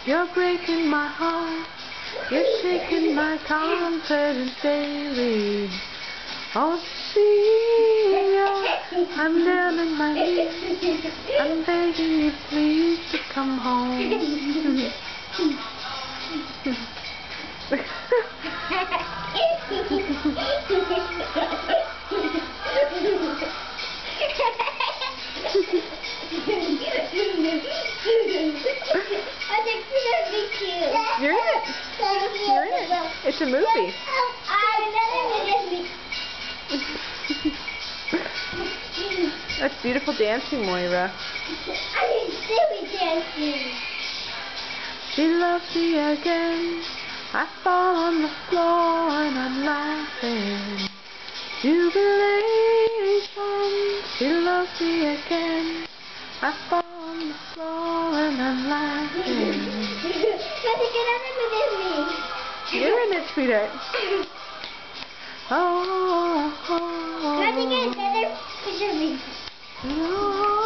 You're breaking my heart. You're shaking my confidence daily. Oh, Cecilia, I'm down on my knees. I'm begging you please to come home. I think you're gonna be cute. You're in it. You're in it. It's a movie. That's beautiful dancing, Moira. I can still be dancing. She loves me again. I fall on the floor and I'm laughing. Jubilation. She loves me again. I fall on the floor and I'm laughing. You're in it, sweetheart. Oh. Can I take another picture of me? Oh.